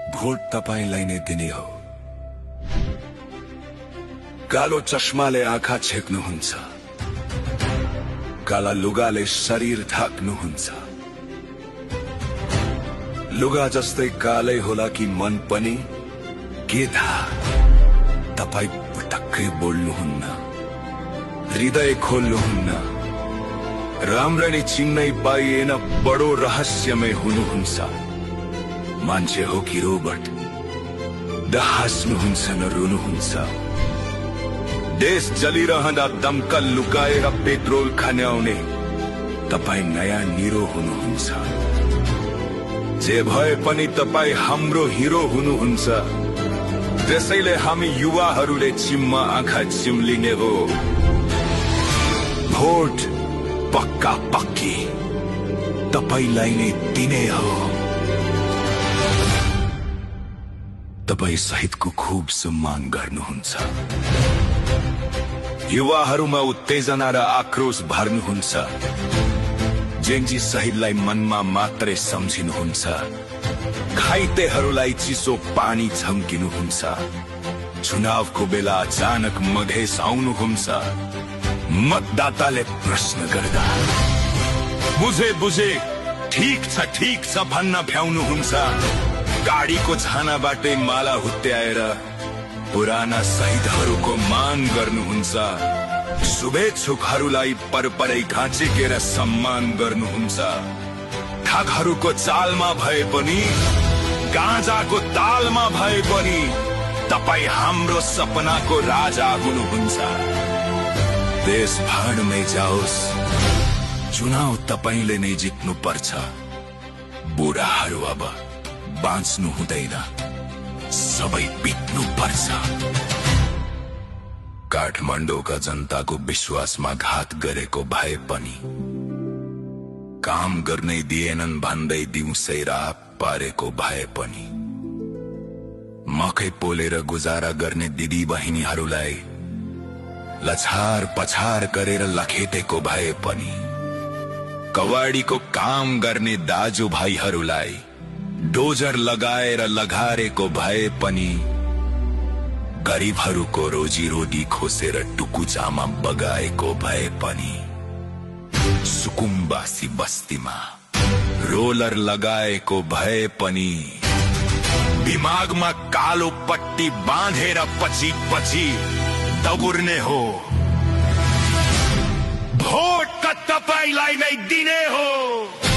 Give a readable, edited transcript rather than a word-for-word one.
Vote तपाईलाई नै दिने हो। कालो चश्माले आँखा छेक्नुहुन्छ, काला लुगाले शरीर ढाक्नुहुन्छ। लुगा जस्तै कालै होला कि मन पनि, के थाहा? तपाई पटक्कै बोल्नुहुन्न, हृदय खोल्नुहुन्न, राम्ररी चिन्नै पाइएन, बडो रहस्यमय हुनुहुन्छ। मान्छे हो कि रोबोट? द हाँस्नुहुन्छ न रुनुहुन्छ? देश जलिरहँदा दमकल लुकाएर पेट्रोल खन्याउने तपाई नयाँ निरो हुनुहुन्छ। जे भए पनि तपाई हाम्रो हिरो हुनुहुन्छ। त्यसैले हामी युवाहरूले चिम्मा आँखा चिम्लिने हो। भोट पक्का पक्की तपाईलाई नै दिने हो। तपाई शहीदको खूब सम्मान गर्नुहुन्छ। युवाहरूमा उत्तेजना र आक्रोश भर्नुहुन्छ। जेन्जी शहीदलाई मनमा मात्रै सम्झिनुहुन्छ। घाइतेहरूलाई चिसो पानी झम्किनुहुन्छ। चुनावको बेला अचानक मधेस आउनुहुन्छ। मतदाताले प्रश्न गर्दा बुझे बुझे ठीक छ भन्न भ्याउनुहुन्छ। गाडीको छानाबाटै माला हुत्याएर पुराना शहीदहरूको मान गर्नुहुन्छ। शुभेच्छुकहरूलाई परपरै घाँचिकेर सम्मान गर्नुहुन्छ। ठगहरूको चालमा भए पनि, गाँजाको तालमा भए पनि तपाई हाम्रो सपनाको राजा हुनुहुन्छ। देश भाँडमै जाओस्, चुनाव तपाईले नै जित्नु पर्छ। बुढाहरू अब बाँच्नु हुँदैन, सबै बित्नु पर्छ। काठमाडौँका जनताको विश्वासमा घात गरेको भए पनि, काम गर्नै दिएनन् भन्दै दिउँसै रात पारेको भए पनि, मकै पोलेर गुजारा गर्ने दिदी बहिनीहरूलाई लछार पछार गरेर लखेटेको भए पनि, कवाडीको काम गर्ने दाजुभाइहरूलाई डोजर लगाएर लगारेको भए पनि, गरिबहरूको रोजीरोटी खोसेर टुकुचामा बगाएको भए पनि, सुकुम्बासी बस्तीमा रोलर लगाएको भए पनि, दिमागमा कालो पट्टी बाँधेर पछि पछि दगुर्ने हो। भोट त तपाईलाई नै दिने हो।